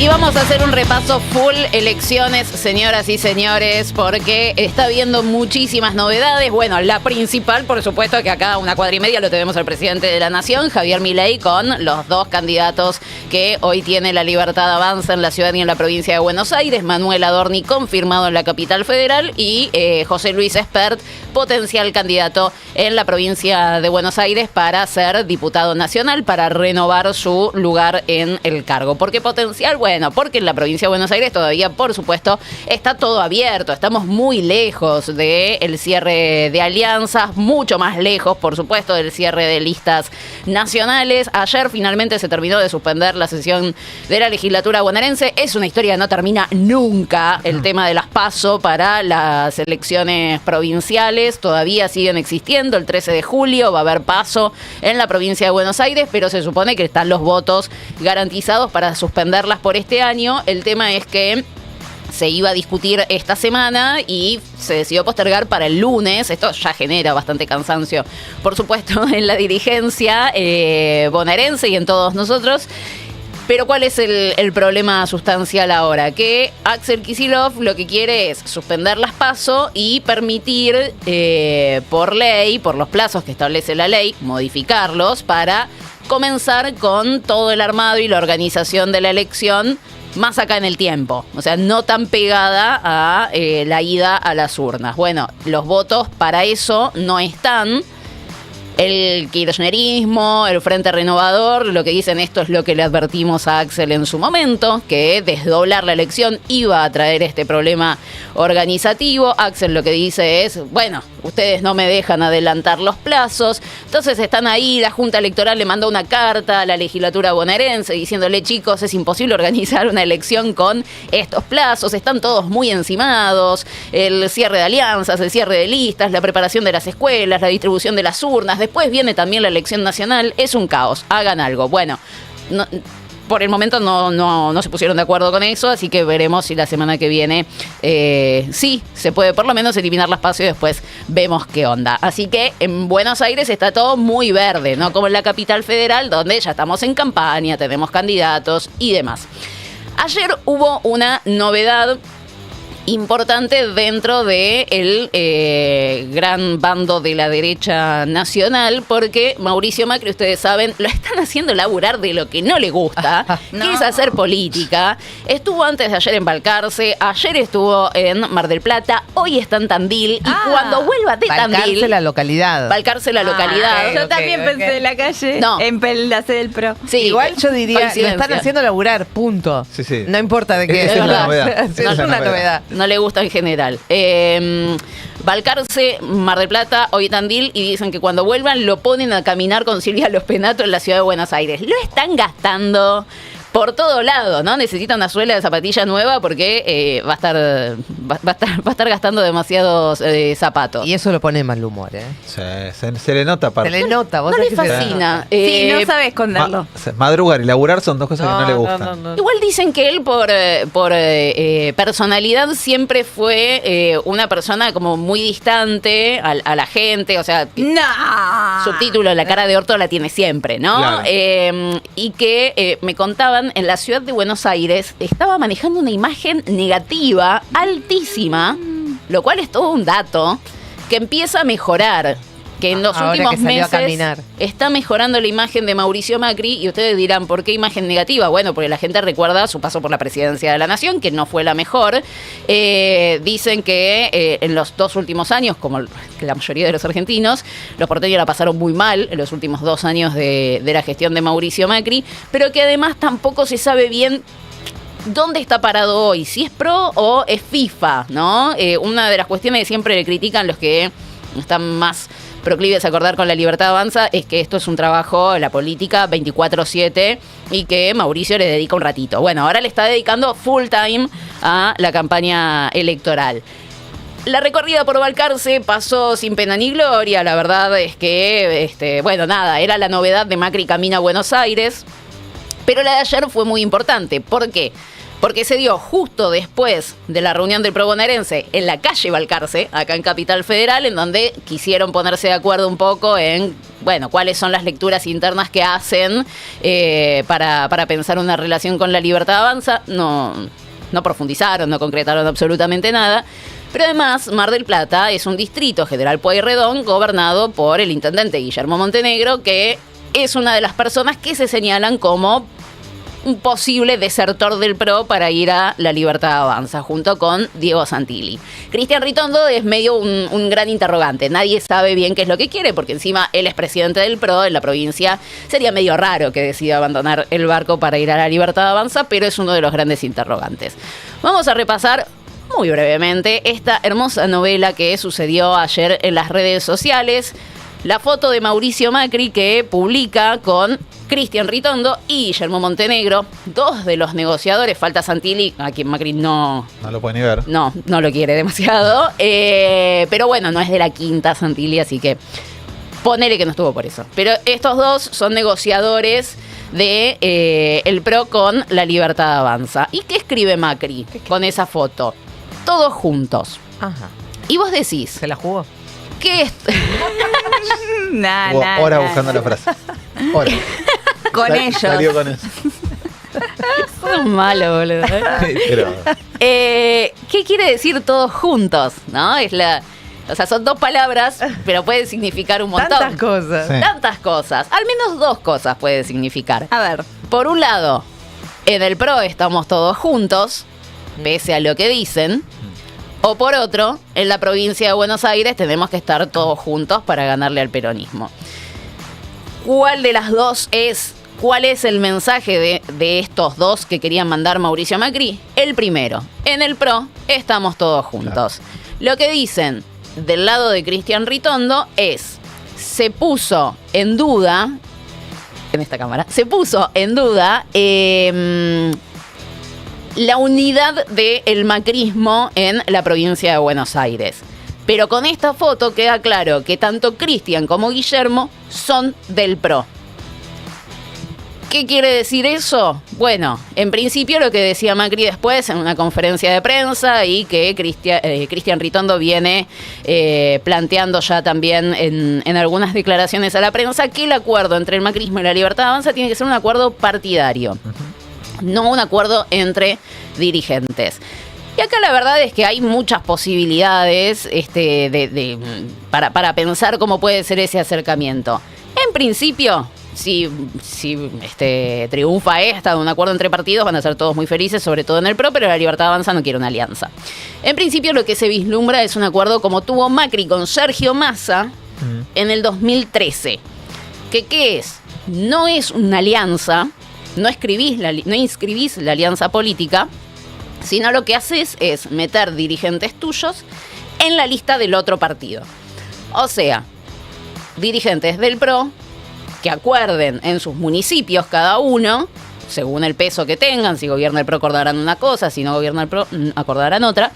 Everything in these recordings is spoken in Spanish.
Y vamos a hacer un repaso full elecciones, señoras y señores, porque está habiendo muchísimas novedades. Bueno, la principal, por supuesto, que acá a una cuadra y media lo tenemos al presidente de la Nación, Javier Milei, con los dos candidatos que hoy tiene La Libertad Avanza en la ciudad y en la provincia de Buenos Aires. Manuel Adorni, confirmado en la capital federal, y José Luis Espert, potencial candidato en la provincia de Buenos Aires para ser diputado nacional, para renovar su lugar en el cargo. ¿Por qué potencial? Bueno, porque en la provincia de Buenos Aires todavía, por supuesto, está todo abierto. Estamos muy lejos del cierre de alianzas, mucho más lejos, por supuesto, del cierre de listas nacionales. Ayer finalmente se terminó de suspender la sesión de la legislatura bonaerense. Es una historia que no termina nunca. El tema de las PASO para las elecciones provinciales todavía siguen existiendo. El 13 de julio va a haber PASO en la provincia de Buenos Aires, pero se supone que están los votos garantizados para suspenderlas por este año. El tema es que se iba a discutir esta semana y se decidió postergar para el lunes. Esto ya genera bastante cansancio, por supuesto, en la dirigencia bonaerense y en todos nosotros. Pero ¿cuál es el problema sustancial ahora? Que Axel Kicillof lo que quiere es suspender las PASO y permitir por ley, por los plazos que establece la ley, modificarlos para comenzar con todo el armado y la organización de la elección más acá en el tiempo, o sea, no tan pegada a la ida a las urnas. Bueno, los votos para eso no están. El kirchnerismo, el Frente Renovador, lo que dicen esto es lo que le advertimos a Axel en su momento, que desdoblar la elección iba a traer este problema organizativo. Axel lo que dice es, bueno, ustedes no me dejan adelantar los plazos. Entonces están ahí, la Junta Electoral le mandó una carta a la legislatura bonaerense diciéndole, chicos, es imposible organizar una elección con estos plazos, están todos muy encimados, el cierre de alianzas, el cierre de listas, la preparación de las escuelas, la distribución de las urnas, después viene también la elección nacional, es un caos, hagan algo. Bueno, no, por el momento no se pusieron de acuerdo con eso, así que veremos si la semana que viene sí se puede por lo menos eliminar las PASO y después vemos qué onda. Así que en Buenos Aires está todo muy verde, no como en la capital federal, donde ya estamos en campaña, tenemos candidatos y demás. Ayer hubo una novedad importante dentro del gran bando de la derecha nacional, porque Mauricio Macri, ustedes saben, lo están haciendo laburar de lo que no le gusta, que es hacer política. Estuvo antes de ayer en Balcarce, ayer estuvo en Mar del Plata, hoy está en Tandil, y cuando vuelva de Tandil... Balcarce la localidad. Balcarce la localidad. Yo también pensé en la calle, en la sede del PRO. Sí, igual yo diría, lo están haciendo laburar, punto. Sí, sí. No importa de qué. Es una novedad. Es una novedad. No le gusta en general. Balcarce, Mar del Plata, hoy Tandil, y dicen que cuando vuelvan lo ponen a caminar con Silvia Los Penato en la ciudad de Buenos Aires. Lo están gastando por todo lado, ¿no? Necesita una suela de zapatilla nueva porque va a estar gastando demasiados zapatos. Y eso lo pone mal humor, ¿eh? Sí, se le nota. Se le nota. ¿Vos no le fascina. Sí, no sabe esconderlo. Madrugar y laburar son dos cosas que no le gustan. No. Igual dicen que él por personalidad siempre fue una persona como muy distante a la gente, o sea, subtítulo, la cara de orto la tiene siempre, ¿no? Claro. Y que me contaban, en la ciudad de Buenos Aires estaba manejando una imagen negativa altísima, lo cual es todo un dato que empieza a mejorar, que en los últimos meses está mejorando la imagen de Mauricio Macri. Y ustedes dirán, ¿por qué imagen negativa? Bueno, porque la gente recuerda su paso por la presidencia de la Nación, que no fue la mejor. Dicen que en los 2 últimos años, como la mayoría de los argentinos, los porteños la pasaron muy mal en los últimos 2 años de la gestión de Mauricio Macri, pero que además tampoco se sabe bien ¿dónde está parado hoy? Si es pro o es FIFA, ¿no? Una de las cuestiones que siempre le critican los que están más proclives a acordar con La Libertad Avanza es que esto es un trabajo, la política 24/7, y que Mauricio le dedica un ratito. Bueno, ahora le está dedicando full time a la campaña electoral. La recorrida por Balcarce pasó sin pena ni gloria. La verdad es que, bueno, nada, era la novedad de Macri camina a Buenos Aires. Pero la de ayer fue muy importante. ¿Por qué? porque se dio justo después de la reunión del PRO bonaerense en la calle Balcarce, acá en Capital Federal, en donde quisieron ponerse de acuerdo un poco en, bueno, cuáles son las lecturas internas que hacen para pensar una relación con La Libertad Avanza. No profundizaron, no concretaron absolutamente nada. Pero además, Mar del Plata es un distrito, General Pueyrredón, gobernado por el intendente Guillermo Montenegro, que es una de las personas que se señalan como un posible desertor del PRO para ir a La Libertad Avanza, junto con Diego Santilli. Cristian Ritondo es medio un gran interrogante. Nadie sabe bien qué es lo que quiere, porque encima él es presidente del PRO en la provincia. Sería medio raro que decida abandonar el barco para ir a La Libertad Avanza, pero es uno de los grandes interrogantes. Vamos a repasar muy brevemente esta hermosa novela que sucedió ayer en las redes sociales. La foto de Mauricio Macri que publica con Cristian Ritondo y Guillermo Montenegro, dos de los negociadores. Falta Santilli, a quien Macri no lo puede ni ver. No lo quiere demasiado. Pero bueno, no es de la quinta Santilli, así que ponele que no estuvo por eso. Pero estos dos son negociadores de el PRO con La Libertad Avanza. ¿Y qué escribe Macri con esa foto? Todos juntos. Ajá. Y vos decís... ¿Se la jugó? ¿Qué es? Horas buscando la frase. Horas. Con ellos. Salió con eso. Son malos, boludo. Pero... ¿Qué quiere decir todos juntos? ¿No? O sea, son dos palabras, pero puede significar un montón. Tantas cosas. Sí. Tantas cosas. Al menos dos cosas puede significar. A ver. Por un lado, en el PRO estamos todos juntos, pese a lo que dicen. O por otro, en la provincia de Buenos Aires tenemos que estar todos juntos para ganarle al peronismo. ¿Cuál de las dos es? ¿Cuál es el mensaje de estos dos que querían mandar Mauricio Macri? El primero, en el PRO estamos todos juntos. Claro. Lo que dicen del lado de Cristian Ritondo es, se puso en duda, en esta cámara, la unidad del macrismo en la provincia de Buenos Aires. Pero con esta foto queda claro que tanto Cristian como Guillermo son del PRO. ¿Qué quiere decir eso? Bueno, en principio lo que decía Macri después en una conferencia de prensa y que Cristian Ritondo viene planteando ya también en algunas declaraciones a la prensa, que el acuerdo entre el macrismo y La Libertad Avanza tiene que ser un acuerdo partidario. No un acuerdo entre dirigentes. Y acá la verdad es que hay muchas posibilidades para pensar cómo puede ser ese acercamiento. En principio, si triunfa de un acuerdo entre partidos, van a ser todos muy felices, sobre todo en el PRO, pero La Libertad Avanza no quiere una alianza. En principio lo que se vislumbra es un acuerdo como tuvo Macri con Sergio Massa en el 2013. ¿Qué es? No es una alianza. No inscribís la alianza política, sino lo que haces es meter dirigentes tuyos en la lista del otro partido. O sea, dirigentes del PRO que acuerden en sus municipios cada uno, según el peso que tengan, si gobierna el PRO acordarán una cosa, si no gobierna el PRO acordarán otra,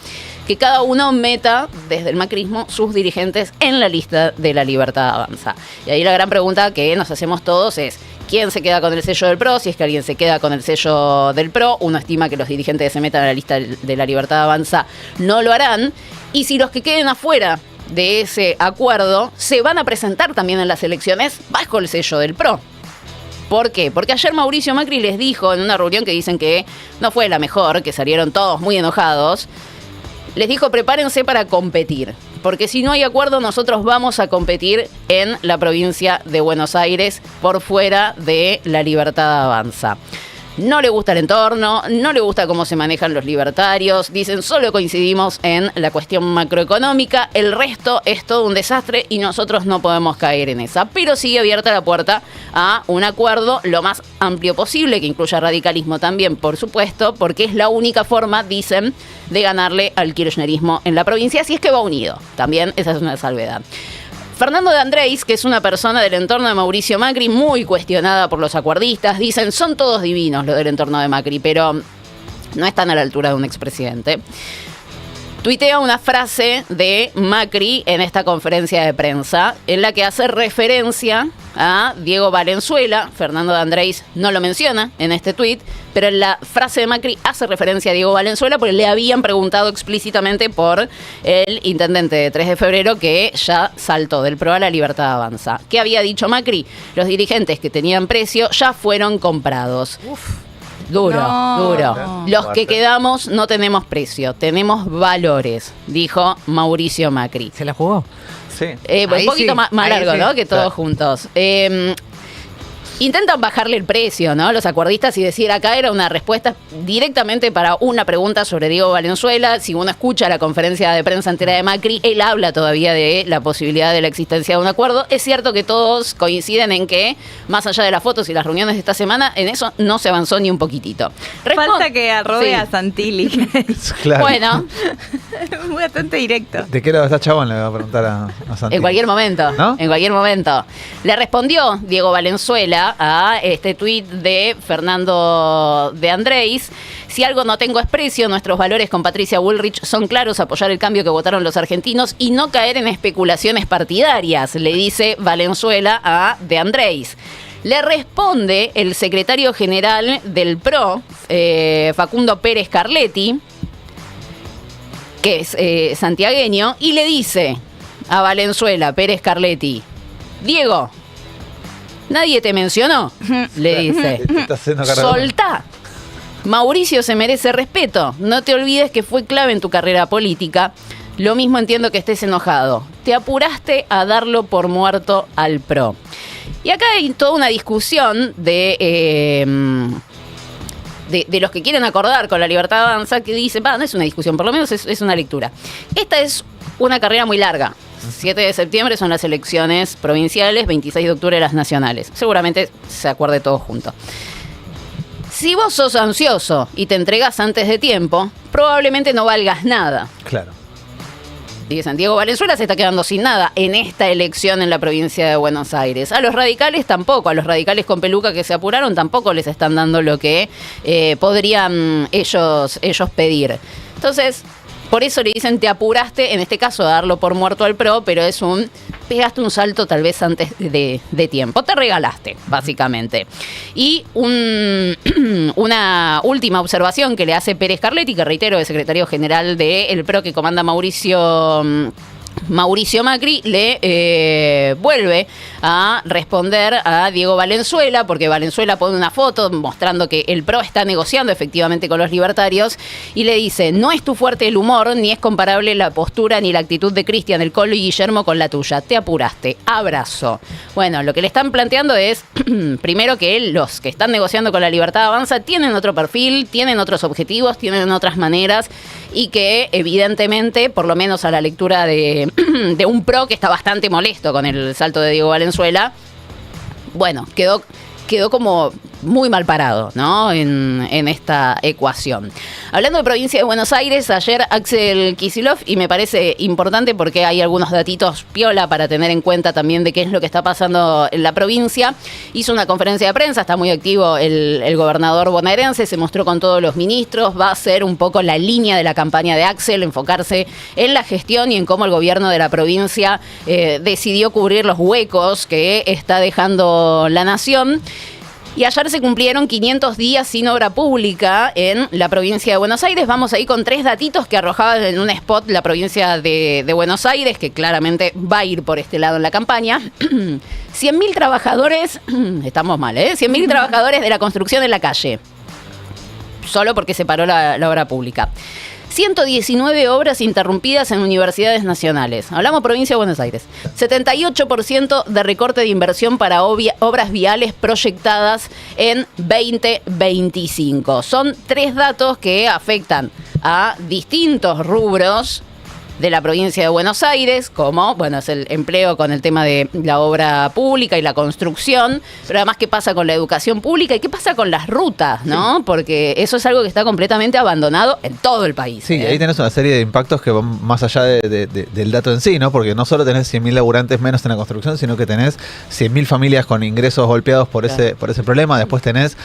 que cada uno meta desde el macrismo sus dirigentes en la lista de La Libertad Avanza. Y ahí la gran pregunta que nos hacemos todos es, ¿quién se queda con el sello del PRO? Si es que alguien se queda con el sello del PRO, uno estima que los dirigentes que se metan a la lista de La Libertad Avanza no lo harán. Y si los que queden afuera de ese acuerdo se van a presentar también en las elecciones bajo el sello del PRO. ¿Por qué? Porque ayer Mauricio Macri les dijo en una reunión que dicen que no fue la mejor, que salieron todos muy enojados, les dijo prepárense para competir, porque si no hay acuerdo nosotros vamos a competir en la provincia de Buenos Aires por fuera de La Libertad Avanza. No le gusta el entorno, no le gusta cómo se manejan los libertarios, dicen solo coincidimos en la cuestión macroeconómica, el resto es todo un desastre y nosotros no podemos caer en esa. Pero sigue abierta la puerta a un acuerdo lo más amplio posible, que incluya radicalismo también, por supuesto, porque es la única forma, dicen, de ganarle al kirchnerismo en la provincia, si es que va unido. También esa es una salvedad. Fernando de Andrés, que es una persona del entorno de Mauricio Macri, muy cuestionada por los acuerdistas, dicen son todos divinos los del entorno de Macri, pero no están a la altura de un expresidente. Tuitea una frase de Macri en esta conferencia de prensa en la que hace referencia a Diego Valenzuela. Fernando de Andrés no lo menciona en este tuit, pero en la frase de Macri hace referencia a Diego Valenzuela porque le habían preguntado explícitamente por el intendente de 3 de febrero que ya saltó del PRO a la Libertad Avanza. ¿Qué había dicho Macri? Los dirigentes que tenían precio ya fueron comprados. Duro. Los que quedamos no tenemos precio, tenemos valores, dijo Mauricio Macri. ¿Se la jugó? Sí. Un poquito sí, más largo, sí. ¿no? Que todos juntos. Intentan bajarle el precio, ¿no? Los acuerdistas y decir acá era una respuesta directamente para una pregunta sobre Diego Valenzuela. Si uno escucha la conferencia de prensa entera de Macri, él habla todavía de la posibilidad de la existencia de un acuerdo. Es cierto que todos coinciden en que, más allá de las fotos y las reuniones de esta semana, en eso no se avanzó ni un poquitito. Falta que arrobe Sí. a Santilli. Claro. Bueno, Bastante directo. ¿De qué lado está Chabón? Le voy a preguntar a Santi. en cualquier momento, ¿No? En cualquier momento. Le respondió Diego Valenzuela a este tuit de Fernando de Andrés. Si algo no tengo es precio, nuestros valores con Patricia Bullrich son claros, apoyar el cambio que votaron los argentinos y no caer en especulaciones partidarias, le dice Valenzuela a de Andrés. Le responde el secretario general del PRO, Facundo Pérez Carletti, que es santiagueño, y le dice a Valenzuela, Pérez Carletti, Diego, nadie te mencionó, le dice. Te está haciendo cargar. Soltá. Mauricio se merece respeto. No te olvides que fue clave en tu carrera política. Lo mismo entiendo que estés enojado. Te apuraste a darlo por muerto al PRO. Y acá hay toda una discusión de los que quieren acordar con la Libertad Avanza que dice, no es una discusión, por lo menos es una lectura. Esta es una carrera muy larga. 7 de septiembre son las elecciones provinciales, 26 de octubre las nacionales. Seguramente se acuerde todo junto. Si vos sos ansioso y te entregás antes de tiempo, probablemente no valgas nada. Claro. Dicen, Diego Valenzuela se está quedando sin nada en esta elección en la provincia de Buenos Aires. A los radicales tampoco, a los radicales con peluca que se apuraron tampoco les están dando lo que podrían ellos pedir. Entonces, por eso le dicen, te apuraste, en este caso, a darlo por muerto al PRO, pero es pegaste un salto tal vez antes de tiempo. Te regalaste, básicamente. Y una última observación que le hace Pérez Carletti, que reitero, es secretario general del PRO que comanda Mauricio Macri, le vuelve a responder a Diego Valenzuela, porque Valenzuela pone una foto mostrando que el PRO está negociando efectivamente con los libertarios, y le dice, no es tu fuerte el humor, ni es comparable la postura ni la actitud de Cristian del Colo y Guillermo con la tuya. Te apuraste. Abrazo. Bueno, lo que le están planteando es, primero, que los que están negociando con la Libertad Avanza tienen otro perfil, tienen otros objetivos, tienen otras maneras, y que evidentemente, por lo menos a la lectura de un PRO que está bastante molesto con el salto de Diego Valenzuela, bueno, quedó como muy mal parado, ¿no? En esta ecuación. Hablando de provincia de Buenos Aires, ayer Axel Kicillof, y me parece importante porque hay algunos datitos piola para tener en cuenta también de qué es lo que está pasando en la provincia, hizo una conferencia de prensa, está muy activo el gobernador bonaerense, se mostró con todos los ministros, va a ser un poco la línea de la campaña de Axel, enfocarse en la gestión y en cómo el gobierno de la provincia decidió cubrir los huecos que está dejando la nación. Y ayer se cumplieron 500 días sin obra pública en la provincia de Buenos Aires. Vamos ahí con 3 datitos que arrojaba en un spot la provincia de Buenos Aires, que claramente va a ir por este lado en la campaña. 100.000 trabajadores, estamos mal, 100.000 trabajadores de la construcción en la calle. Solo porque se paró la obra pública. 119 obras interrumpidas en universidades nacionales. Hablamos provincia de Buenos Aires. 78% de recorte de inversión para obras viales proyectadas en 2025. Son 3 datos que afectan a distintos rubros de la provincia de Buenos Aires, como, bueno, es el empleo con el tema de la obra pública y la construcción, pero además qué pasa con la educación pública y qué pasa con las rutas, ¿no? Porque eso es algo que está completamente abandonado en todo el país. Sí, ahí tenés una serie de impactos que van más allá del dato en sí, ¿no? Porque no solo tenés 100.000 laburantes menos en la construcción, sino que tenés 100.000 familias con ingresos golpeados por ese problema. Después tenés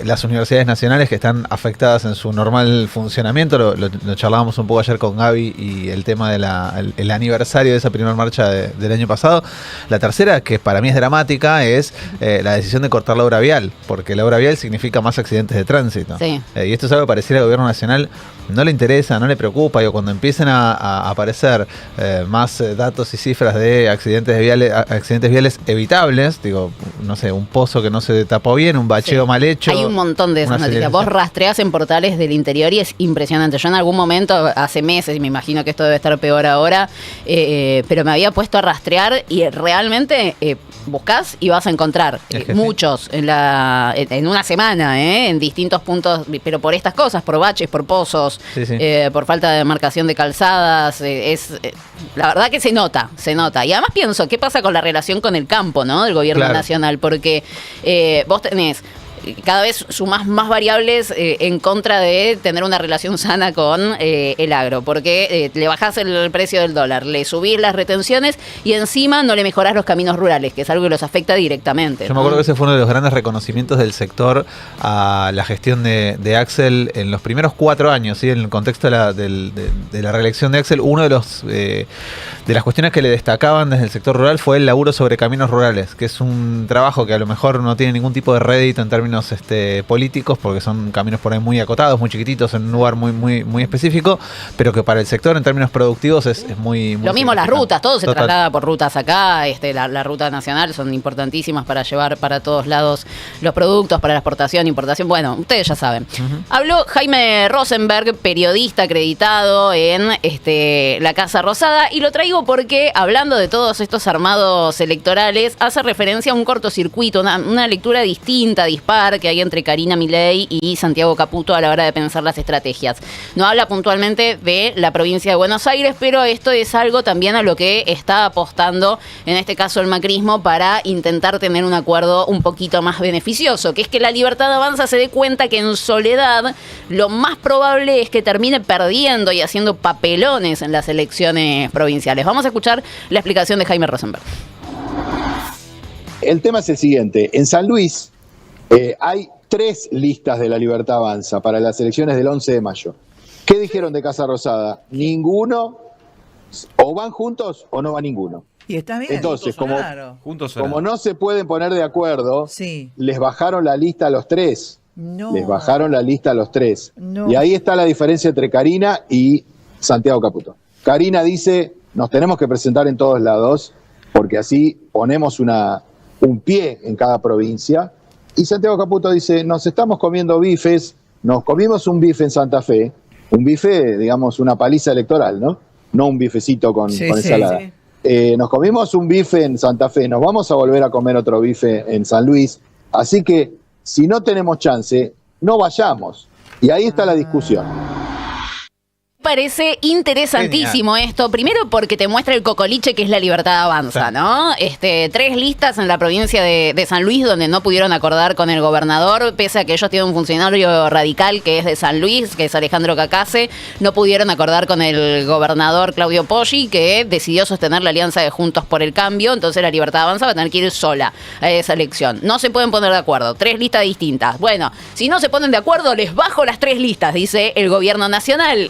las universidades nacionales que están afectadas en su normal funcionamiento. Lo charlábamos un poco ayer con Gaby y el tema tema de el aniversario de esa primera marcha del año pasado. La tercera, que para mí es dramática, es la decisión de cortar la obra vial, porque la obra vial significa más accidentes de tránsito. Sí. Y esto es algo que pareciera al gobierno nacional no le interesa, no le preocupa. Digo, cuando empiecen a aparecer más datos y cifras de accidentes viales evitables, digo, no sé, un pozo que no se tapó bien, un bacheo mal hecho. Hay un montón de esas una noticias. Vos rastreás en portales del interior y es impresionante. Yo en algún momento, hace meses, y me imagino que esto debe estar peor ahora, pero me había puesto a rastrear y realmente buscás y vas a encontrar muchos en una semana, en distintos puntos, pero por estas cosas, por baches, por pozos, por falta de demarcación de calzadas. La verdad que se nota. Y además pienso, ¿qué pasa con la relación con el campo, ¿no? Del gobierno nacional? Porque vos tenés cada vez sumás más variables en contra de tener una relación sana con el agro, porque le bajás el precio del dólar, le subís las retenciones y encima no le mejorás los caminos rurales, que es algo que los afecta directamente. Yo me acuerdo que ese fue uno de los grandes reconocimientos del sector a la gestión de Axel en los primeros 4 años, ¿sí? En el contexto de la reelección de Axel, uno de las cuestiones que le destacaban desde el sector rural fue el laburo sobre caminos rurales, que es un trabajo que a lo mejor no tiene ningún tipo de rédito en términos políticos, porque son caminos por ahí muy acotados, muy chiquititos, en un lugar muy específico, pero que para el sector en términos productivos es muy lo mismo las rutas, todo se traslada por rutas acá, la ruta nacional son importantísimas para llevar para todos lados los productos, para la exportación, importación, bueno, ustedes ya saben. Habló Jaime Rosenberg, periodista acreditado en la Casa Rosada, y lo traigo porque, hablando de todos estos armados electorales, hace referencia a un cortocircuito, una lectura distinta, dispar, que hay entre Karina Milei y Santiago Caputo a la hora de pensar las estrategias. No habla puntualmente de la provincia de Buenos Aires, pero esto es algo también a lo que está apostando, en este caso el macrismo, para intentar tener un acuerdo un poquito más beneficioso, que es que la Libertad Avanza se dé cuenta que en Soledad lo más probable es que termine perdiendo y haciendo papelones en las elecciones provinciales. Vamos a escuchar la explicación de Jaime Rosenberg. El tema es el siguiente. En San Luis hay 3 listas de la Libertad Avanza para las elecciones del 11 de mayo. ¿Qué dijeron de Casa Rosada? Ninguno, o van juntos o no va ninguno. Y está bien. Entonces, como no se pueden poner de acuerdo, sí, les bajaron la lista a los 3. No. Les bajaron la lista a los 3. No. Y ahí está la diferencia entre Karina y Santiago Caputo. Karina dice, nos tenemos que presentar en todos lados, porque así ponemos un pie en cada provincia. Y Santiago Caputo dice, nos estamos comiendo bifes, nos comimos un bife en Santa Fe, un bife, digamos, una paliza electoral, ¿no? No un bifecito con ensalada. Sí. Nos comimos un bife en Santa Fe, nos vamos a volver a comer otro bife en San Luis, así que si no tenemos chance, no vayamos. Y ahí está la discusión. Parece interesantísimo esto, primero porque te muestra el cocoliche que es la Libertad Avanza, ¿no? 3 listas en la provincia de San Luis donde no pudieron acordar con el gobernador, pese a que ellos tienen un funcionario radical que es de San Luis, que es Alejandro Cacase, no pudieron acordar con el gobernador Claudio Poggi, que decidió sostener la alianza de Juntos por el Cambio, entonces la Libertad Avanza va a tener que ir sola a esa elección. No se pueden poner de acuerdo, 3 listas distintas. Bueno, si no se ponen de acuerdo, les bajo las 3 listas, dice el gobierno nacional,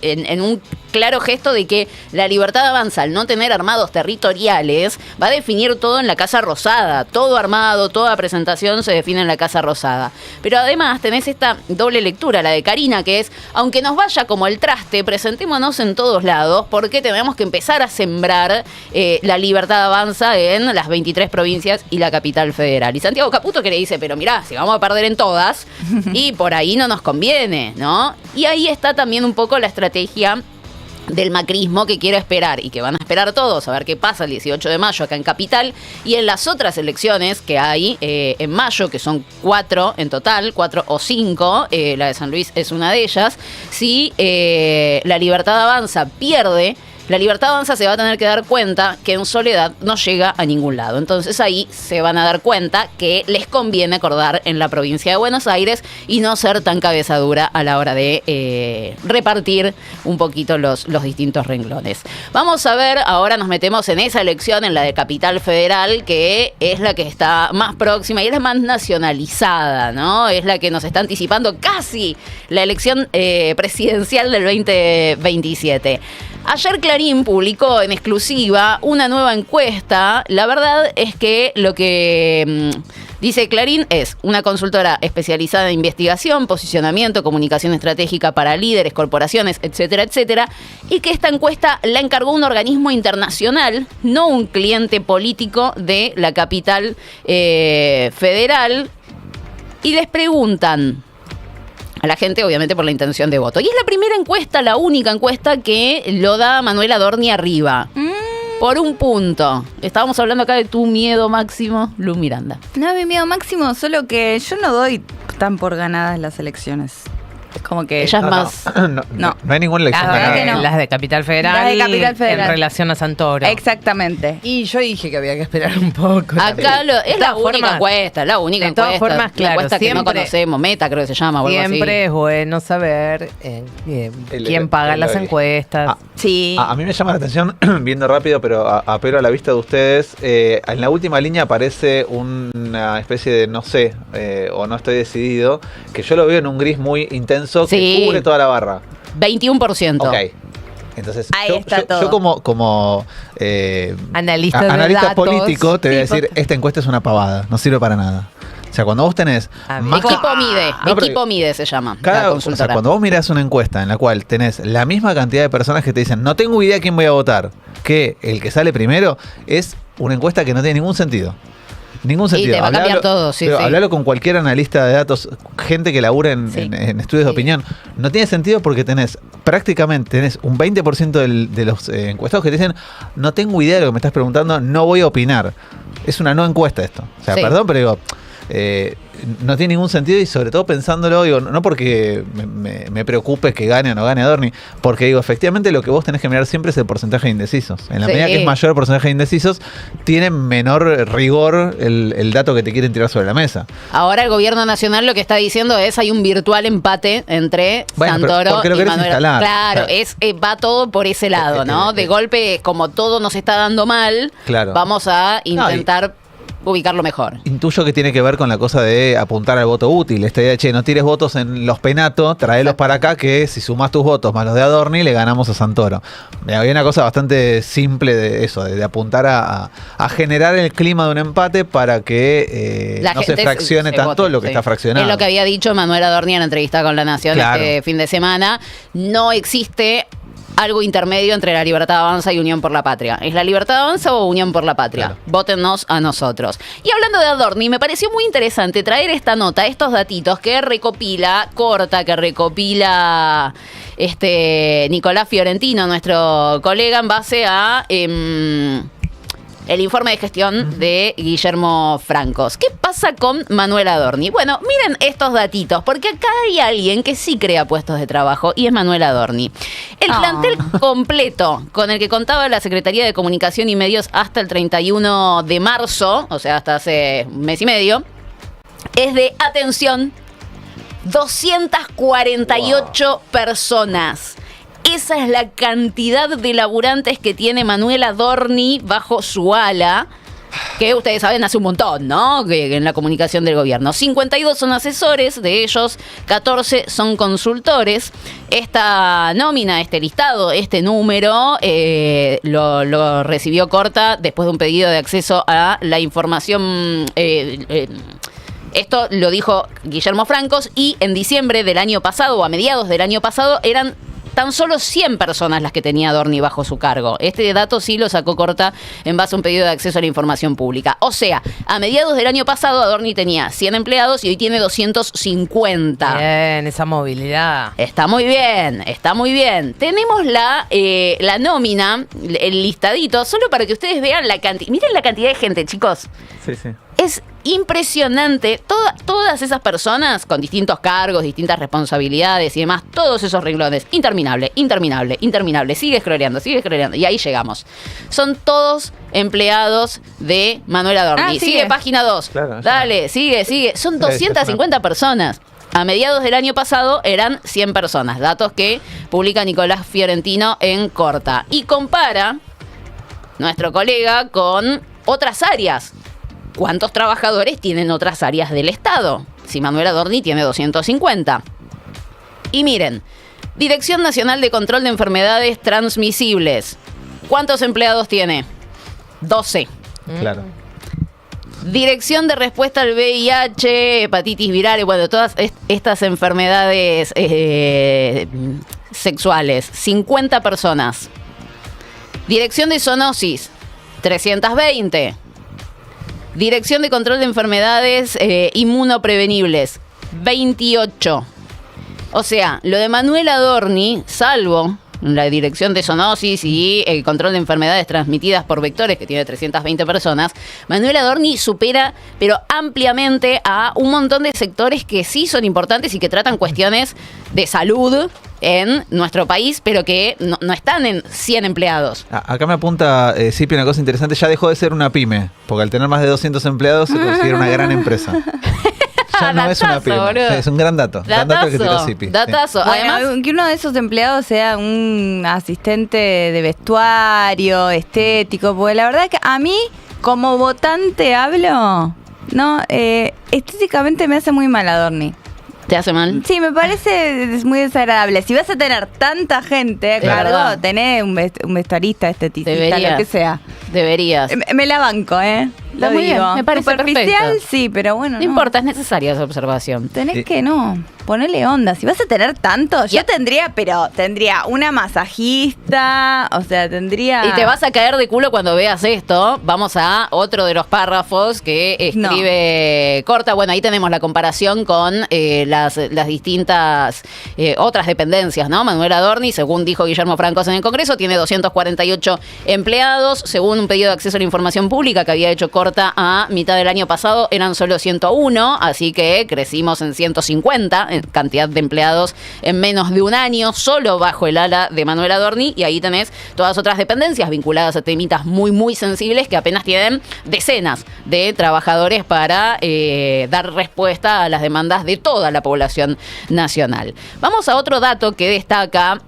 en un claro gesto de que la Libertad Avanza, al no tener armados territoriales, va a definir todo en la Casa Rosada. Todo armado, toda presentación se define en la Casa Rosada. Pero además tenés esta doble lectura, la de Karina, que es, aunque nos vaya como el traste, presentémonos en todos lados, porque tenemos que empezar a sembrar la Libertad Avanza en las 23 provincias y la capital federal. Y Santiago Caputo que le dice, pero mirá, si vamos a perder en todas, y por ahí no nos conviene, ¿no? Y ahí está también un poco la estrategia del macrismo, que quiere esperar y que van a esperar todos a ver qué pasa el 18 de mayo acá en Capital y en las otras elecciones que hay en mayo, que son 4 en total, 4 o 5, la de San Luis es una de ellas. Si la Libertad Avanza pierde, la Libertad Avanza se va a tener que dar cuenta que en Soledad no llega a ningún lado. Entonces ahí se van a dar cuenta que les conviene acordar en la provincia de Buenos Aires y no ser tan cabeza dura a la hora de repartir un poquito los distintos renglones. Vamos a ver, ahora nos metemos en esa elección, en la de Capital Federal, que es la que está más próxima y es la más nacionalizada, ¿no? Es la que nos está anticipando casi la elección presidencial del 2027. Ayer Clarín publicó en exclusiva una nueva encuesta. La verdad es que lo que dice Clarín es una consultora especializada en investigación, posicionamiento, comunicación estratégica para líderes, corporaciones, etcétera, etcétera, y que esta encuesta la encargó un organismo internacional, no un cliente político de la capital federal, y les preguntan a la gente, obviamente, por la intención de voto. Y es la primera encuesta, la única encuesta que lo da Manuel Adorni arriba. Por un punto. Estábamos hablando acá de tu miedo máximo, Lu Miranda. No es mi miedo máximo, solo que yo no doy tan por ganadas las elecciones. Es como que... Ella es más... No hay ninguna elección La verdad ganada. que no. Las de Capital Federal. Las de Capital Federal. En relación a Santoro. Exactamente. Y yo dije que había que esperar un poco. Acá es De la todas única formas, encuesta, la única de todas encuesta. formas, la claro, encuesta que no siempre- conocemos, Meta creo que se llama o algo Siempre así. es bueno saber quién paga las encuestas. Sí. A mí me llama la atención, viendo rápido, pero apelo a la vista de ustedes, en la última línea aparece una especie de no sé, o no estoy decidido, que yo lo veo en un gris muy intenso que Sí. cubre toda la barra. 21%. Ok. Entonces, Ahí yo, está yo- todo. yo como Analista de analista datos. político te voy a Sí, decir, esta encuesta es una pavada, no sirve para nada. O sea, cuando vos tenés más Equipo Mide, No, pero- Equipo Mide se llama la o sea, consultora. cuando vos mirás una encuesta en la cual tenés la misma cantidad de personas que te dicen no tengo idea quién voy a votar, que el que sale primero, es una encuesta que no tiene ningún sentido. Ningún Y sentido. te va a cambiar Hablalo- todo, sí, pero sí. hablalo con cualquier analista de datos, gente que labura en, Sí. en estudios de opinión. No tiene sentido porque tenés un 20% de los encuestados que te dicen no tengo idea de lo que me estás preguntando, no voy a opinar. Es una no encuesta esto. O sea, Sí. perdón, pero digo, no tiene ningún sentido y sobre todo pensándolo, digo, no porque me preocupe que gane o no gane Adorni, porque digo, efectivamente lo que vos tenés que mirar siempre es el porcentaje de indecisos. En la Sí. medida que es mayor el porcentaje de indecisos, tiene menor rigor el dato que te quieren tirar sobre la mesa. Ahora el gobierno nacional lo que está diciendo es hay un virtual empate entre Bueno, pero Santoro porque lo y querés Manuel. instalar. Claro, Claro. va todo por ese lado, ¿no? De golpe, como todo nos está dando mal, Claro. vamos a intentar ubicarlo mejor. Intuyo que tiene que ver con la cosa de apuntar al voto útil. Esta idea de, che, no tires votos en los penatos, traelos para acá, que si sumás tus votos más los de Adorni, le ganamos a Santoro. Había una cosa bastante simple de eso, de apuntar a generar el clima de un empate para que La no se gente fraccione se tanto vote, lo que sí. está fraccionado. Es lo que había dicho Manuel Adorni en la entrevista con La Nación Claro. este fin de semana. No existe algo intermedio entre la Libertad Avanza y Unión por la Patria. ¿Es la Libertad Avanza o Unión por la Patria? Claro. Vótennos a nosotros. Y hablando de Adorni, me pareció muy interesante traer esta nota, estos datitos que recopila Nicolás Fiorentino, nuestro colega, en base a el informe de gestión de Guillermo Francos. ¿Qué pasa con Manuel Adorni? Bueno, miren estos datitos, porque acá hay alguien que sí crea puestos de trabajo y es Manuel Adorni. El plantel completo con el que contaba la Secretaría de Comunicación y Medios hasta el 31 de marzo, o sea, hasta hace un mes y medio, es de, atención, 248 personas. Esa es la cantidad de laburantes que tiene Manuel Adorni bajo su ala, que ustedes saben hace un montón, ¿no? Que en la comunicación del gobierno. 52 son asesores, de ellos 14 son consultores. Esta nómina, este listado, este número, lo recibió Corta después de un pedido de acceso a la información. Esto lo dijo Guillermo Francos y en diciembre del año pasado, o a mediados del año pasado, eran tan solo 100 personas las que tenía Adorni bajo su cargo. Este dato sí lo sacó Corta en base a un pedido de acceso a la información pública. O sea, a mediados del año pasado Adorni tenía 100 empleados y hoy tiene 250. Bien, esa movilidad. Está muy bien, está muy bien. Tenemos la nómina, el listadito, solo para que ustedes vean la cantidad. Miren la cantidad de gente, chicos. Sí, sí. Es impresionante. Todas esas personas con distintos cargos, distintas responsabilidades y demás, todos esos renglones. Interminable, interminable, interminable. Sigue scrolleando. Y ahí llegamos. Son todos empleados de Manuel Adorni. Sigue página 2. Claro, Dale, sigue. Son 250 personas. A mediados del año pasado eran 100 personas. Datos que publica Nicolás Fiorentino en Corta. Y compara nuestro colega con otras áreas. ¿Cuántos trabajadores tienen otras áreas del Estado? Si Manuel Adorni tiene 250. Y miren, Dirección Nacional de Control de Enfermedades Transmisibles. ¿Cuántos empleados tiene? 12. Claro. Dirección de Respuesta al VIH, hepatitis viral, bueno, todas estas enfermedades sexuales. 50 personas. Dirección de Zoonosis, 320. Dirección de Control de Enfermedades Inmunoprevenibles, 28. O sea, lo de Manuel Adorni, salvo la Dirección de Zoonosis y el Control de Enfermedades Transmitidas por Vectores, que tiene 320 personas, Manuel Adorni supera, pero ampliamente, a un montón de sectores que sí son importantes y que tratan cuestiones de salud en nuestro país, pero que no están en 100 empleados. Acá me apunta Cipi una cosa interesante, ya dejó de ser una pyme, porque al tener más de 200 empleados se considera una gran empresa. Ya no es una pyme, es un gran dato. Gran dato que tiró Cipi. Datazo. Bueno, Además, que uno de esos empleados sea un asistente de vestuario, estético, porque la verdad es que a mí, como votante hablo, no, estéticamente me hace muy mal Adorni. ¿te hace mal? Sí, me parece muy desagradable. Si vas a tener tanta gente a cargo, tenés un vestuarista, esteticista, lo que sea. Deberías. Me la banco, Está muy bien, me parece superficial, perfecto. sí, pero bueno. No importa, es necesaria esa observación. Tenés que ponerle onda. Si vas a tener tanto, yo tendría una masajista, o sea, tendría... Y te vas a caer de culo cuando veas esto. Vamos a otro de los párrafos que escribe Corta. Bueno, ahí tenemos la comparación con las distintas otras dependencias, ¿no? Manuel Adorni, según dijo Guillermo Francos en el Congreso, tiene 248 empleados. Según un pedido de acceso a la información pública que había hecho Corta a mitad del año pasado, eran solo 101, así que crecimos en 150 en cantidad de empleados en menos de un año, solo bajo el ala de Manuel Adorni, y ahí tenés todas otras dependencias vinculadas a temitas muy, muy sensibles que apenas tienen decenas de trabajadores para dar respuesta a las demandas de toda la población nacional. Vamos a otro dato que destaca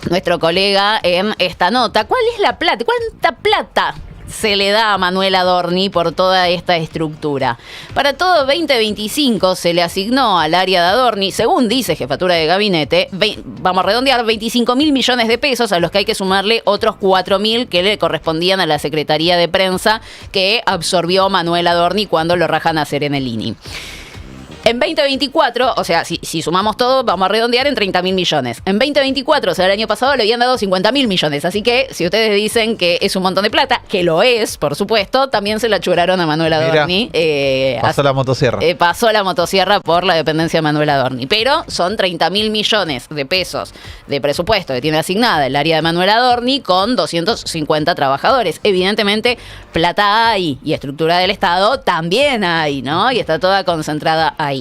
nuestro colega en esta nota. ¿Cuál es la plata? ¿Cuánta plata se le da a Manuel Adorni por toda esta estructura? Para todo 2025 se le asignó al área de Adorni, según dice Jefatura de Gabinete, vamos a redondear, 25.000 millones de pesos, a los que hay que sumarle otros 4.000 que le correspondían a la Secretaría de Prensa que absorbió Manuel Adorni cuando lo rajan a hacer en el INI. En 2024, o sea, si sumamos todo, vamos a redondear en 30.000 millones. En 2024, o sea, el año pasado le habían dado 50.000 millones. Así que, si ustedes dicen que es un montón de plata, que lo es, por supuesto, también se la churaron a Manuel Adorni. Pasó la motosierra. Pasó la motosierra por la dependencia de Manuel Adorni. Pero son 30.000 millones de pesos de presupuesto que tiene asignada el área de Manuel Adorni con 250 trabajadores. Evidentemente, plata hay y estructura del Estado también hay, ¿no? Y está toda concentrada ahí.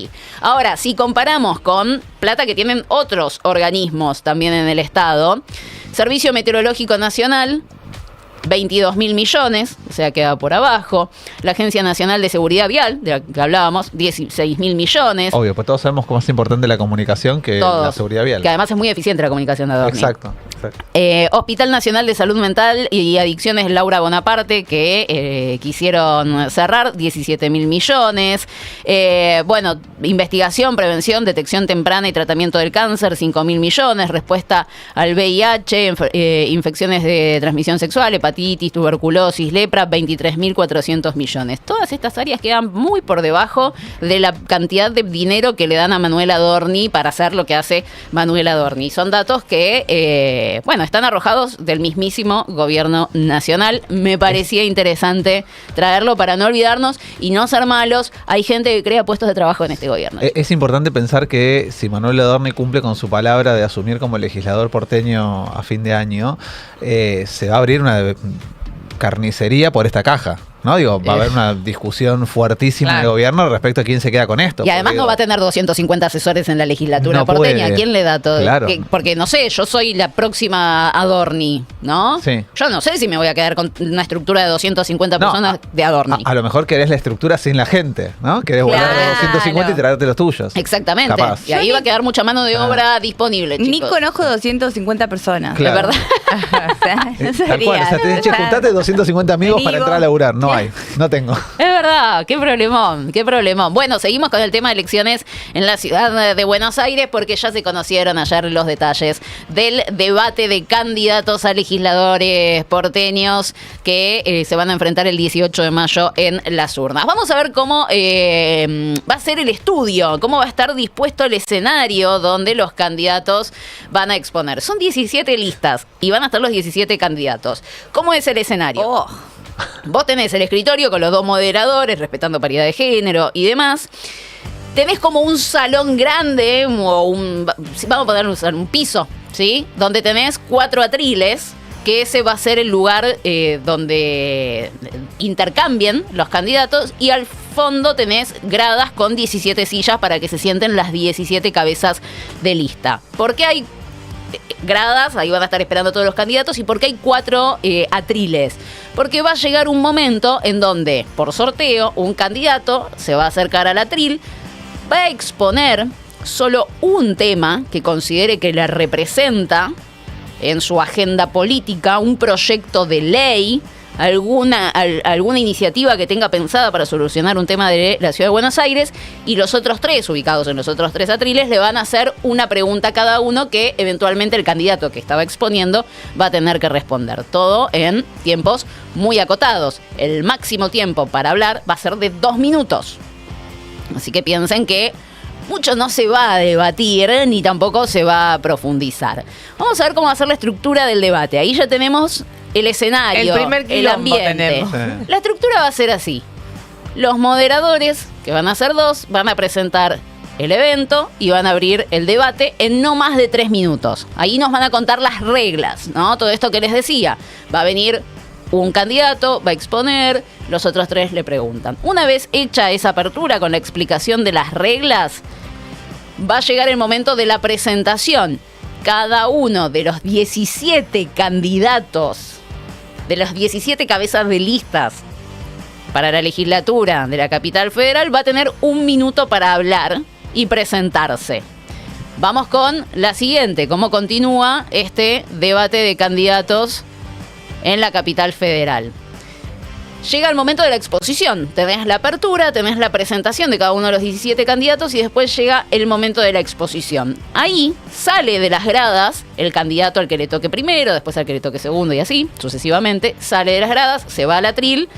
Ahora, si comparamos con plata que tienen otros organismos también en el Estado, Servicio Meteorológico Nacional, 22.000 millones, o sea, queda por abajo. La Agencia Nacional de Seguridad Vial, de la que hablábamos, 16.000 millones. Obvio, pues todos sabemos cómo es importante la comunicación que la seguridad vial. Que además es muy eficiente la comunicación de Adorni. Exacto. Hospital Nacional de Salud Mental y Adicciones Laura Bonaparte, que quisieron cerrar, 17.000 millones. Bueno, investigación, prevención, detección temprana y tratamiento del cáncer, 5.000 millones. Respuesta al VIH, infecciones de transmisión sexual, hepatitis, tuberculosis, lepra, 23.400 millones. Todas estas áreas quedan muy por debajo de la cantidad de dinero que le dan a Manuel Adorni para hacer lo que hace Manuel Adorni. Son datos que, están arrojados del mismísimo gobierno nacional. Me parecía interesante traerlo para no olvidarnos y no ser malos. Hay gente que crea puestos de trabajo en este gobierno. Es importante pensar que si Manuel Adorni cumple con su palabra de asumir como legislador porteño a fin de año, se va a abrir una carnicería por esta caja, ¿no? Va a haber una discusión fuertísima en el gobierno respecto a quién se queda con esto. Y además no va a tener 250 asesores en la legislatura porteña. Puede. ¿Quién le da todo? Claro. Porque no sé, yo soy la próxima Adorni, ¿no? Sí. Yo no sé si me voy a quedar con una estructura de 250 personas de Adorni. A lo mejor querés la estructura sin la gente, ¿no? Querés volar a 250 y traerte los tuyos. Exactamente. Capaz. Y ahí va a quedar mucha mano de obra disponible, chicos. Ni conozco 250 personas. Claro. De verdad. O sea, no Tal cual, o sea, juntate 250 amigos para entrar a laburar. No, No hay, no tengo. Es verdad, qué problemón, qué problemón. Bueno, seguimos con el tema de elecciones en la ciudad de Buenos Aires porque ya se conocieron ayer los detalles del debate de candidatos a legisladores porteños que se van a enfrentar el 18 de mayo en las urnas. Vamos a ver cómo va a ser el estudio, cómo va a estar dispuesto el escenario donde los candidatos van a exponer. Son 17 listas y van a estar los 17 candidatos. ¿Cómo es el escenario? Vos tenés el escritorio con los 2 moderadores, respetando paridad de género y demás. Tenés como un salón grande, o vamos a poner un piso, ¿sí? Donde tenés 4 atriles, que ese va a ser el lugar donde intercambien los candidatos, y al fondo tenés gradas con 17 sillas para que se sienten las 17 cabezas de lista. ¿Por qué hay gradas? Ahí van a estar esperando todos los candidatos. ¿Y por qué hay 4 atriles? Porque va a llegar un momento en donde, por sorteo, un candidato se va a acercar al atril, va a exponer solo un tema que considere que le representa en su agenda política, un proyecto de ley, alguna iniciativa que tenga pensada para solucionar un tema de la ciudad de Buenos Aires, y los otros 3, ubicados en los otros 3 atriles, le van a hacer una pregunta a cada uno que eventualmente el candidato que estaba exponiendo va a tener que responder. Todo en tiempos muy acotados. El máximo tiempo para hablar va a ser de 2 minutos. Así que piensen que mucho no se va a debatir ni tampoco se va a profundizar. Vamos a ver cómo va a ser la estructura del debate. Ahí ya tenemos el escenario, el primer quilombo ambiente. tenemos. Sí. La estructura va a ser así. Los moderadores, que van a ser 2, van a presentar el evento y van a abrir el debate en no más de 3 minutos. Ahí nos van a contar las reglas, ¿no? Todo esto que les decía. Va a venir un candidato, va a exponer, los otros 3 le preguntan. Una vez hecha esa apertura con la explicación de las reglas, va a llegar el momento de la presentación. Cada uno de los 17 candidatos, de las 17 cabezas de listas para la legislatura de la capital federal, va a tener 1 minuto para hablar y presentarse. Vamos con la siguiente, cómo continúa este debate de candidatos en la capital federal. Llega el momento de la exposición. Tenés la apertura, tenés la presentación de cada uno de los 17 candidatos y después llega el momento de la exposición. Ahí sale de las gradas el candidato al que le toque primero, después al que le toque segundo y así, sucesivamente. Sale de las gradas, se va al atril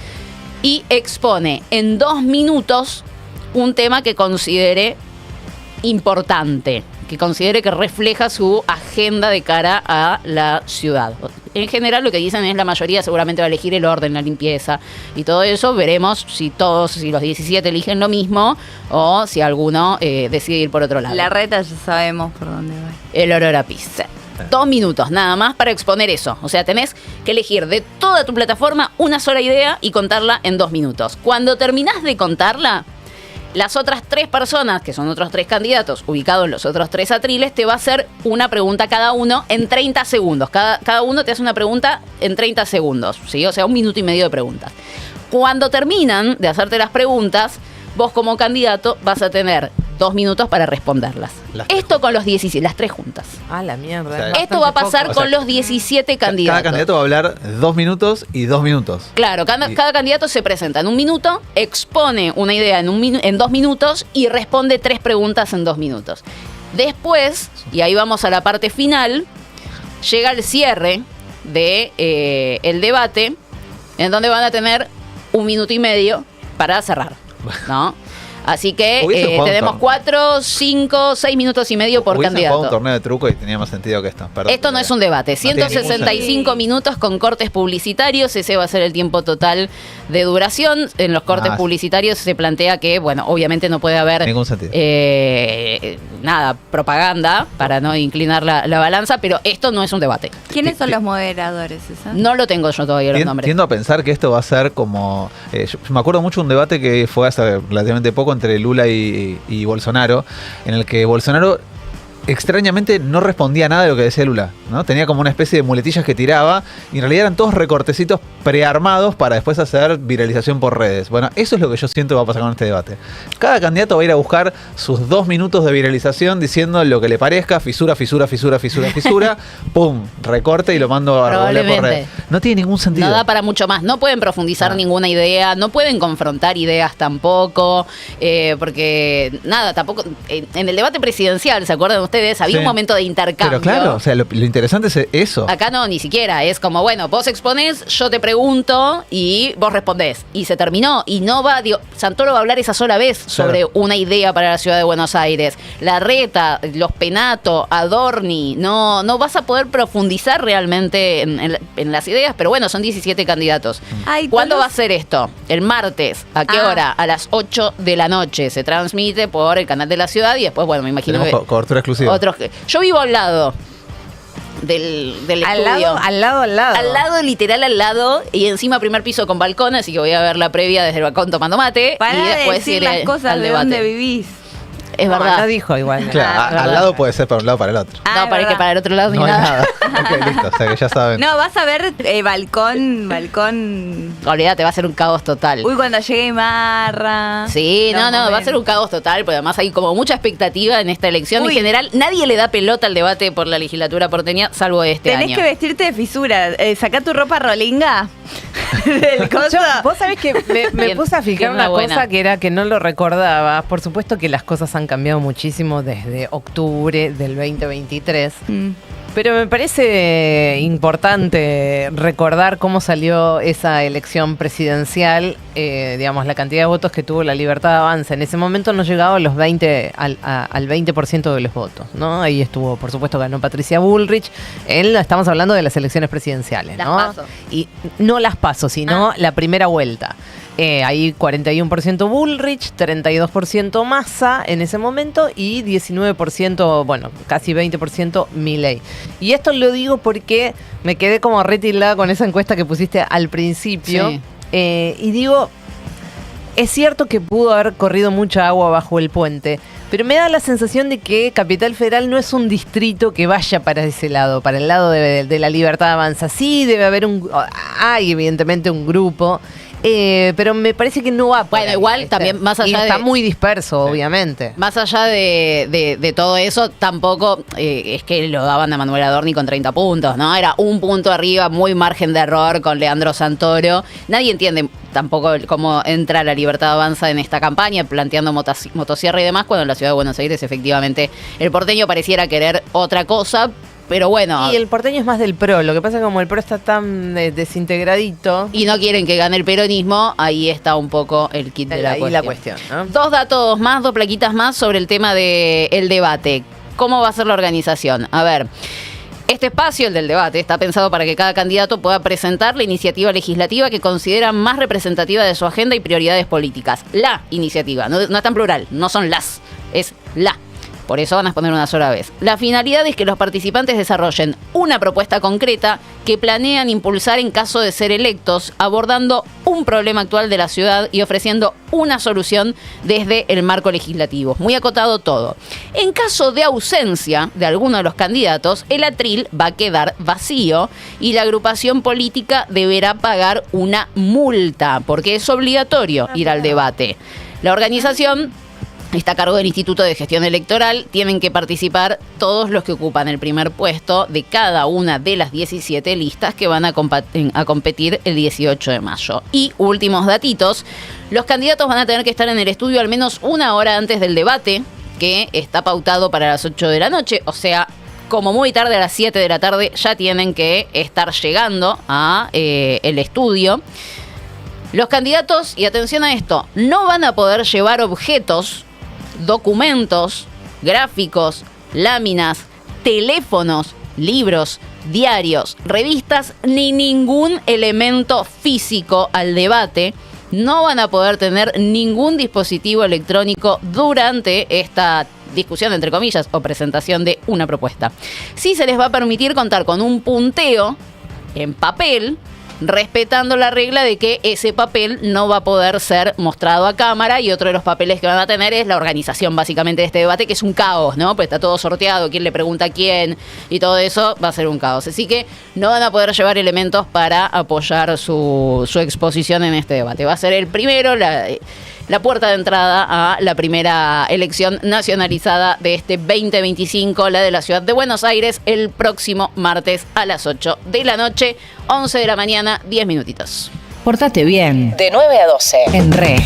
y expone en 2 minutos un tema que considere importante, que considere que refleja su agenda de cara a la ciudad. En general lo que dicen es la mayoría seguramente va a elegir el orden, la limpieza y todo eso. Veremos si los 17 eligen lo mismo o si alguno decide ir por otro lado. La reta ya sabemos por dónde va. El olor a pizza. 2 minutos nada más para exponer eso. O sea, tenés que elegir de toda tu plataforma una sola idea y contarla en 2 minutos. Cuando terminás de contarla, las otras 3 personas, que son otros 3 candidatos ubicados en los otros 3 atriles, te va a hacer una pregunta cada uno en 30 segundos. Cada uno te hace una pregunta en 30 segundos, ¿sí? O sea, 1 minuto y medio de preguntas. Cuando terminan de hacerte las preguntas, vos como candidato vas a tener 2 minutos para responderlas. Esto con los 17, las 3 juntas. Ah, la mierda. O sea, Esto va a pasar poco. con los 17 candidatos. Cada candidato va a hablar 2 minutos y 2 minutos. Claro, cada candidato se presenta en 1 minuto, expone una idea en 2 minutos y responde 3 preguntas en 2 minutos. Después, y ahí vamos a la parte final, llega el cierre de el debate, en donde van a tener 1 minuto y medio para cerrar, ¿no? Así que tenemos 4, 5, 6 minutos y medio por Hubiesen candidato. jugado un torneo de truco y tenía más sentido que esto. Perdón, Esto no es un debate. tiene ningún 165 sentido. minutos con cortes publicitarios. Ese va a ser el tiempo total de duración. En los cortes publicitarios se plantea que, bueno, obviamente no puede haber Ningún sentido. nada, propaganda para no inclinar la balanza, pero esto no es un debate. ¿Quiénes son los moderadores, César? No lo tengo yo todavía los nombres. Tiendo a pensar que esto va a ser como... yo me acuerdo mucho de un debate que fue hace relativamente poco entre Lula y Bolsonaro, en el que Bolsonaro extrañamente no respondía a nada de lo que decía Lula, ¿no? Tenía como una especie de muletillas que tiraba y en realidad eran todos recortecitos prearmados para después hacer viralización por redes. Bueno, eso es lo que yo siento que va a pasar con este debate. Cada candidato va a ir a buscar sus 2 minutos de viralización diciendo lo que le parezca, fisura, pum, recorte y lo mando a revolver por redes. No tiene ningún sentido. No da para mucho más. No pueden profundizar ninguna idea, no pueden confrontar ideas tampoco, porque nada, tampoco. En el debate presidencial, ¿se acuerdan ustedes? Había un momento de intercambio. Pero claro, o sea, lo interesante es eso. Acá no, ni siquiera. Es como, bueno, vos exponés, yo te pregunto y vos respondés. Y se terminó. Y no va, digo, Santoro va a hablar esa sola vez sobre una idea para la ciudad de Buenos Aires. Larreta, Los Penato, Adorni, no vas a poder profundizar realmente en las ideas, pero bueno, son 17 candidatos. ¿Cuándo va a ser esto? El martes. ¿A qué hora? A las 8 de la noche. Se transmite por el canal de la ciudad y después, bueno, me imagino tenemos que cobertura exclusiva. Yo vivo al lado del estudio. Al lado, literal al lado, y encima primer piso con balcón, así que voy a ver la previa desde el balcón tomando mate. Para y después decir las cosas de dónde vivís. Es verdad. No dijo igual. Claro, al lado puede ser para un lado o para el otro. No, para que para el otro lado ni No hay nada. nada. Ok, listo, o sea que ya saben. No, vas a ver balcón. Olvídate, va a ser un caos total. Uy, cuando llegue Marra. Sí, no, va a ser un caos total, porque además hay como mucha expectativa en esta elección. En general, nadie le da pelota al debate por la legislatura porteña, salvo este año. Tenés que vestirte de fisura. Sacá tu ropa rolinga. Del coso. Vos sabés que me puse a fijar una cosa que era que no lo recordaba. Por supuesto que las cosas han cambiado muchísimo desde octubre del 2023. Pero me parece importante recordar cómo salió esa elección presidencial, digamos, la cantidad de votos que tuvo la Libertad Avanza. En ese momento no llegaba a los 20, al 20% de los votos, ¿no? Ahí estuvo, por supuesto, ganó Patricia Bullrich. Estamos hablando de las elecciones presidenciales, ¿no? Las PASO. Y no las PASO, sino la primera vuelta. Ahí 41% Bullrich, 32% Massa en ese momento y 19%, bueno, casi 20% Milei. Y esto lo digo porque me quedé como retildada con esa encuesta que pusiste al principio. Sí. Y digo, es cierto que pudo haber corrido mucha agua bajo el puente, pero me da la sensación de que Capital Federal no es un distrito que vaya para ese lado, para el lado de la Libertad Avanza. Sí, debe haber hay evidentemente un grupo. Pero me parece que no va por ahí, igual también más allá y está muy disperso, obviamente. Más allá de todo eso, tampoco es que lo daban a Manuel Adorni con 30 puntos, ¿no? Era un punto arriba, muy margen de error con Leandro Santoro. Nadie entiende tampoco cómo entra la Libertad Avanza en esta campaña, planteando motosierra y demás, cuando en la ciudad de Buenos Aires efectivamente el porteño pareciera querer otra cosa. Pero bueno. Y el porteño es más del PRO. Lo que pasa es que como el PRO está tan desintegradito. Y no quieren que gane el peronismo, ahí está un poco el kit de la cuestión. ¿No? 2 datos más, 2 plaquitas más sobre el tema del debate. ¿Cómo va a ser la organización? A ver. Este espacio, el del debate, está pensado para que cada candidato pueda presentar la iniciativa legislativa que considera más representativa de su agenda y prioridades políticas. La iniciativa, no está en plural, no son las, es la. Por eso van a exponer una sola vez. La finalidad es que los participantes desarrollen una propuesta concreta que planean impulsar en caso de ser electos, abordando un problema actual de la ciudad y ofreciendo una solución desde el marco legislativo. Muy acotado todo. En caso de ausencia de alguno de los candidatos, el atril va a quedar vacío y la agrupación política deberá pagar una multa, porque es obligatorio ir al debate. La organización está a cargo del Instituto de Gestión Electoral. Tienen que participar todos los que ocupan el primer puesto de cada una de las 17 listas que van a competir el 18 de mayo. Y últimos datitos, los candidatos van a tener que estar en el estudio al menos 1 hora antes del debate, que está pautado para las 8 de la noche, o sea, como muy tarde a las 7 de la tarde ya tienen que estar llegando a el estudio. Los candidatos, y atención a esto, no van a poder llevar objetos, documentos, gráficos, láminas, teléfonos, libros, diarios, revistas, ni ningún elemento físico al debate. No van a poder tener ningún dispositivo electrónico durante esta discusión, entre comillas, o presentación de una propuesta. Sí se les va a permitir contar con un punteo en papel respetando la regla de que ese papel no va a poder ser mostrado a cámara, y otro de los papeles que van a tener es la organización básicamente de este debate, que es un caos, ¿no? Pues está todo sorteado, quién le pregunta a quién y todo eso va a ser un caos. Así que no van a poder llevar elementos para apoyar su exposición en este debate. Va a ser el primero, la puerta de entrada a la primera elección nacionalizada de este 2025, la de la ciudad de Buenos Aires, el próximo martes a las 8 de la noche, 11 de la mañana, 10 minutitos. Pórtate bien. De 9 a 12. En Re.